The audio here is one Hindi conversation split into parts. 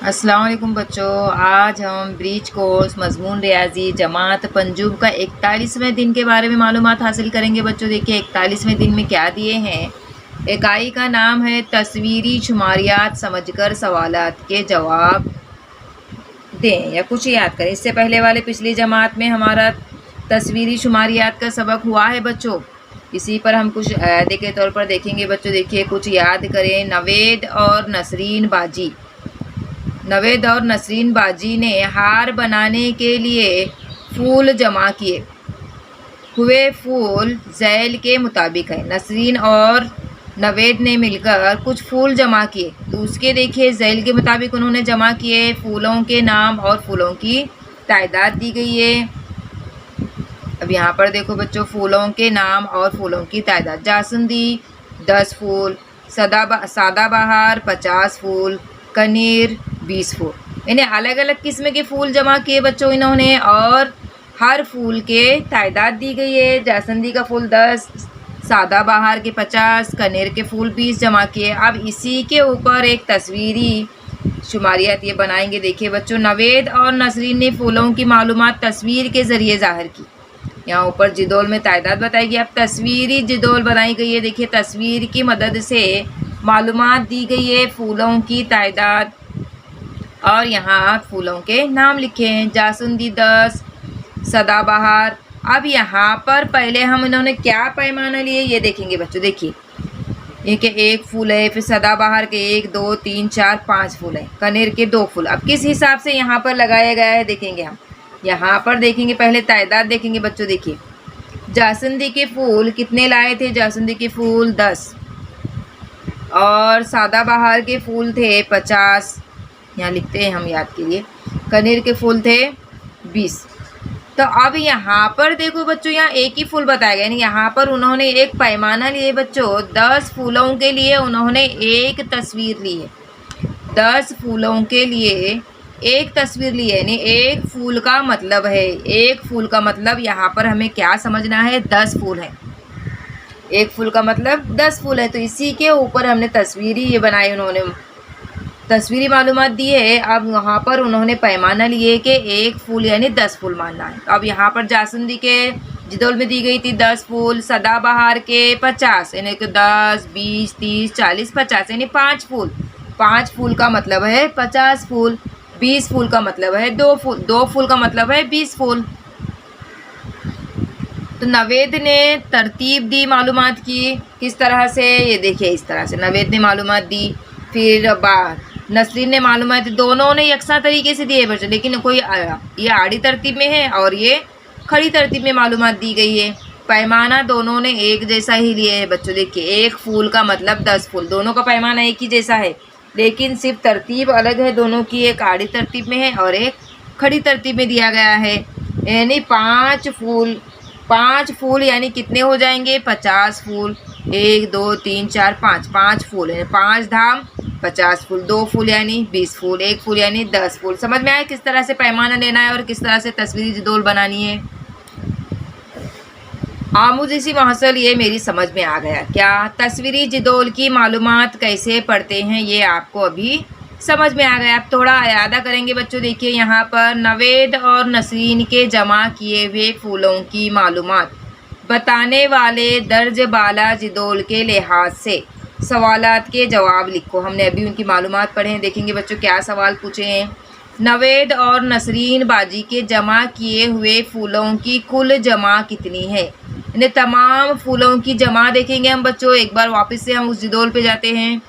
अस्सलाम वालेकुम बच्चों। आज हम ब्रीच कोर्स मजमून रियाजी जमात पंजुब का 41वें दिन के बारे में मालूमात हासिल करेंगे। बच्चों देखिए 41वें दिन में क्या दिए हैं। इकाई का नाम है तस्वीरी शुमारियात, समझकर सवालात के जवाब दें या कुछ याद करें। इससे पहले वाले पिछली जमात में हमारा तस्वीरी शुमारियात का सबक हुआ है बच्चों। इसी पर हम कुछ अयादे के तौर पर देखेंगे। बच्चों देखिए कुछ याद करें। नवेद और नसरीन बाजी ने हार बनाने के लिए फूल जमा किए हुए फूल झैल के मुताबिक है। नसरीन और नवेद ने मिलकर कुछ फूल जमा किए तो उसके देखिए झैल के मुताबिक उन्होंने जमा किए फूलों के नाम और फूलों की तादाद दी गई है। अब यहाँ पर देखो बच्चों फूलों के नाम और फूलों की तादाद। जासुंदी 10 फूल, सदाबहार 50 फूल, कनीर 20 फूल। यानी अलग अलग किस्म के फूल जमा किए बच्चों इन्होंने और हर फूल के तादाद दी गई है। जासुंदी का फूल 10, सदाबहार के 50, कनेर के फूल 20 जमा किए। अब इसी के ऊपर एक तस्वीरी शुमारियात ये बनाएंगे। देखिए बच्चों नवेद और नसरीन ने फूलों की मालूमात तस्वीर के ज़रिए ज़ाहिर की। यहाँ ऊपर जिदोल में तादाद बताई गई। अब तस्वीरी जिदोल बनाई गई है। देखिए तस्वीर की मदद से मालूमात दी गई है फूलों की तादाद और यहाँ फूलों के नाम लिखे हैं। जासुंदी 10, सदाबहार। अब यहाँ पर पहले हम इन्होंने क्या पैमाना लिए ये देखेंगे बच्चों। देखिए एक फूल है, फिर सदाबहार के 1, 2, 3, 4, 5 फूल है, कनेर के 2 फूल। अब किस हिसाब से यहाँ पर लगाया गया है देखेंगे हम। यहाँ पर देखेंगे पहले तादाद देखेंगे बच्चों। देखिए जासुंदी के फूल कितने लाए थे। जासुंदी के फूल 10 और सदाबहार के फूल थे 50। यहाँ लिखते हैं हम याद के लिए। कनेर के फूल थे 20। तो अब यहाँ पर देखो बच्चों यहाँ एक ही फूल बताया गया। यानी यहाँ पर उन्होंने एक पैमाना लिए बच्चों। 10 फूलों के लिए उन्होंने एक तस्वीर ली है। 10 फूलों के लिए एक तस्वीर ली है। यानी एक फूल का मतलब है, एक फूल का मतलब यहाँ पर हमें क्या समझना है, 10 फूल है। एक फूल का मतलब 10 फूल है। तो इसी के ऊपर हमने तस्वीरी ये बनाई, उन्होंने तस्वीरी मालूमात दी है। अब वहाँ पर उन्होंने पैमाना लिए कि एक फूल यानी 10 फूल मानना है। अब यहाँ पर जासुंदी के जिदोल में दी गई थी 10 फूल, सदाबहार के 50 यानी कि 10, 20, 30, 40, 50 यानी 5 फूल। 5 फूल का मतलब है 50 फूल। 20 फूल का मतलब है 2 फूल। 2 फूल का मतलब है 20 फूल। तो नवेद ने तरतीब दी मालूमात की। किस तरह से ये देखिए इस तरह से नवेद ने मालूमात दी। फिर नसरीन ने मालूमात दी। दोनों ने यकसा तरीके से दिए बच्चों, लेकिन कोई ये आड़ी तरतीब में है और ये खड़ी तरतीब में मालूमात दी गई है। पैमाना दोनों ने एक जैसा ही लिए है बच्चों। देखिए एक फूल का मतलब 10 फूल। दोनों का पैमाना एक ही जैसा है लेकिन सिर्फ तरतीब अलग है दोनों की। एक आड़ी तरतीब में है और एक खड़ी तरतीब में दिया गया है। यानी 5 फूल यानी कितने हो जाएंगे, 50 फूल। 1, 2, 3, 4, 5 5 फूल है। 5 धाम 50 फूल। 2 फूल यानी 20 फूल। 1 फूल यानी 10 फूल। समझ में आया किस तरह से पैमाना लेना है और किस तरह से तस्वीरी जिदोल बनानी है। आमूज़ी महसल ये मेरी समझ में आ गया। क्या तस्वीरी जिदोल की मालूमात कैसे पढ़ते हैं ये आपको अभी समझ में आ गया। अब थोड़ा अयादा करेंगे बच्चों। देखिए यहाँ पर नवेद और नसरीन के जमा किए हुए फूलों की मालूमात बताने वाले दर्ज बाला जिदोल के लिहाज से सवालात के जवाब लिखो। हमने अभी उनकी मालूमात पढ़े हैं। देखेंगे बच्चों क्या सवाल पूछे हैं। नवेद और नसरीन बाजी के जमा किए हुए फूलों की कुल जमा कितनी है। यानी तमाम फूलों की जमा देखेंगे हम बच्चों। एक बार वापस से हम उस जिदोल पे जाते हैं।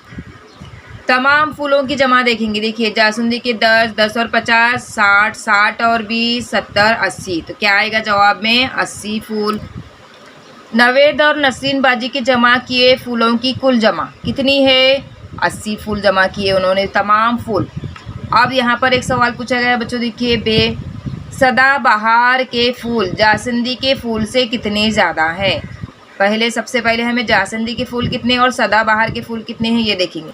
तमाम फूलों की जमा देखेंगे। देखिए जासुंदी के 10, 10 और 50, 60, 60 और 20, 70, 80। तो क्या आएगा जवाब में, 80 फूल। नवेद और नसरीन बाजी के जमा किए फूलों की कुल जमा कितनी है, 80 फूल जमा किए उन्होंने तमाम फूल। अब यहाँ पर एक सवाल पूछा गया बच्चों। देखिए सदाबहार के फूल जासुंदी के फूल से कितने ज़्यादा हैं। सबसे पहले हमें जासुंदी के फूल कितने और सदाबहार के फूल कितने हैं ये देखेंगे।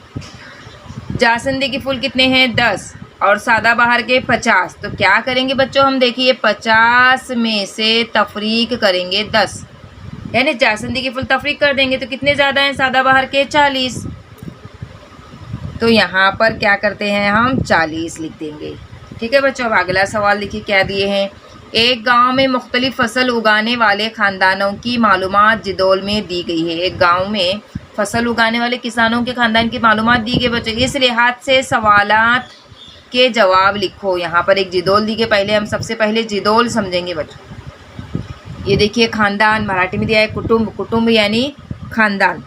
जासुंदी के फूल कितने हैं, 10 और सदाबहार के 50। तो क्या करेंगे बच्चों हम देखिए 50 में से तफरीक करेंगे 10 यानी जासुंदी के फूल तफरीक कर देंगे तो कितने ज़्यादा हैं, सदाबहार के 40। तो यहाँ पर क्या करते हैं, हम 40 लिख देंगे। ठीक है बच्चों, अब अगला सवाल देखिए क्या दिए हैं। एक गांव में मुख्तलिफ फसल उगाने वाले ख़ानदानों की मालूमात जिदौल में दी गई है। एक गांव में फसल उगाने वाले किसानों के ख़ानदान की मालूमात दी गई बच्चों। इस लिहाज से सवालात के जवाब लिखो। यहाँ पर एक जिदौल दी गई, पहले हम सबसे पहले जिदौल समझेंगे बच्चों। ये देखिए ख़ानदान मराठी में दिया है कुटुंब, कुटुंब यानी ख़ानदान,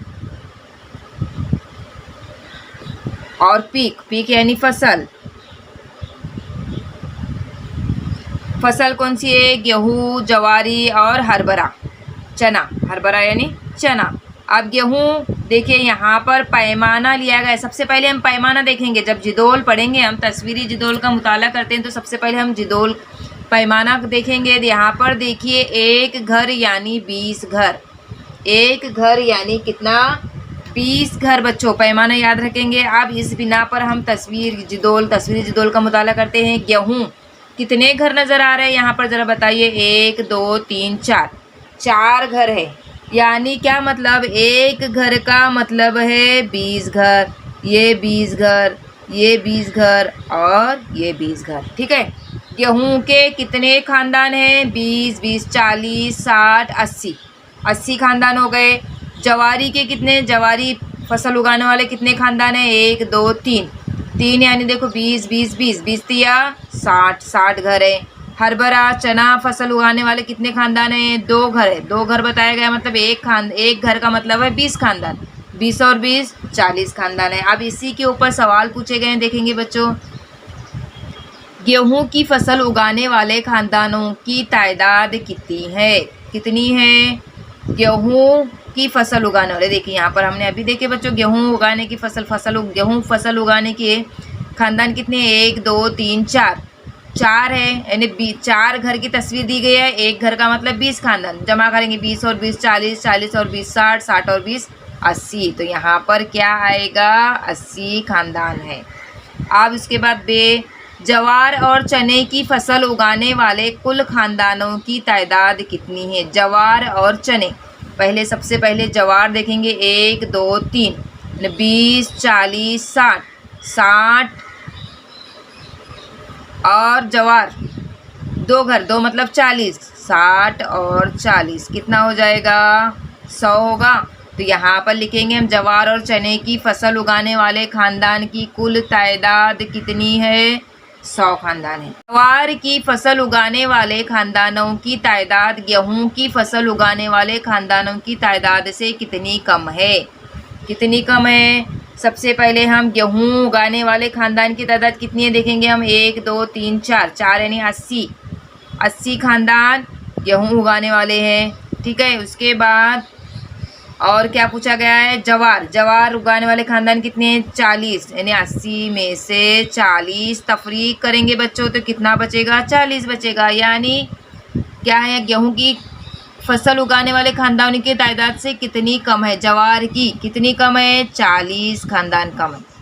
और पीक, पीक यानी फसल। फसल कौन सी है, गेहूँ, जवारी और हरभरा, चना, हरभरा यानी चना। अब गेहूँ देखिए यहाँ पर पैमाना लिया गया है। सबसे पहले हम पैमाना देखेंगे, जब जिदौल पढ़ेंगे, हम तस्वीरी जिदौल का मुताला करते हैं तो सबसे पहले हम जिदौल पैमाना देखेंगे। यहाँ पर देखिए एक घर यानी 20 घर, एक घर यानी कितना, 20 घर बच्चों, पैमाना याद रखेंगे। अब इस बिना पर हम तस्वीरी जिदौल का मुताला करते हैं। गेहूँ कितने घर नज़र आ रहे हैं यहाँ पर ज़रा बताइए, 1 2 3 4, 4 घर है। यानी क्या मतलब, एक घर का मतलब है 20 घर, ये 20 घर, ये 20 घर और ये 20 घर। ठीक है, गेहूँ के कितने ख़ानदान हैं, 20 20 40 60 80, 80 ख़ानदान हो गए। जवारी के कितने, जवारी फसल उगाने वाले कितने ख़ानदान हैं, 1 2 3, 3 यानी देखो 20 20 20, 20 दिया 60, 60 घर है। हरभरा चना फसल उगाने वाले कितने ख़ानदान हैं, 2 घर है, 2 घर बताया गया, मतलब एक घर का मतलब है 20 ख़ानदान, 20 और 20 40 ख़ानदान है। अब इसी के ऊपर सवाल पूछे गए हैं, देखेंगे बच्चों। गेहूं की फसल उगाने वाले ख़ानदानों की तादाद कितनी है, कितनी है गेहूं की फसल उगाने वाले। देखिए यहाँ पर हमने अभी देखे बच्चों, गेहूं उगाने की गेहूं फसल उगाने के ख़ानदान कितने, 1 2 3 4, 4 है, यानी 4 घर की तस्वीर दी गई है। एक घर का मतलब 20 ख़ानदान, जमा करेंगे 20 और 20 40, 40 और 20 60, 60 और 20 80, तो यहाँ पर क्या आएगा, 80 ख़ानदान है। अब इसके बाद जवार और चने की फसल उगाने वाले कुल ख़ानदानों की तादाद कितनी है, जवार और चने। पहले सबसे पहले जवार देखेंगे, 1 2 3, 20 40 60, 60 और जवार 2 घर, 2 मतलब 40, 60 और 40 कितना हो जाएगा, 100 होगा। तो यहाँ पर लिखेंगे हम, जवार और चने की फसल उगाने वाले ख़ानदान की कुल तादाद कितनी है, 100 ख़ानदान है। जवार की फसल उगाने वाले ख़ानदानों की तादाद गेहूं की फसल उगाने वाले ख़ानदानों की तादाद से कितनी कम है, कितनी कम है। सबसे पहले हम गेहूं उगाने वाले ख़ानदान की तादाद कितनी है देखेंगे हम, 1 2 3 4, 4 यानी 80, 80 ख़ानदान गेहूं उगाने वाले हैं। ठीक है, उसके बाद और क्या पूछा गया है, जवार उगाने वाले ख़ानदान कितने हैं, 40, यानी 80 में से 40 तफरीक करेंगे बच्चों तो कितना बचेगा, 40 बचेगा। यानी क्या है, गेहूं की फसल उगाने वाले ख़ानदानों की तादाद से कितनी कम है, जवार की कितनी कम है, 40 ख़ानदान कम है।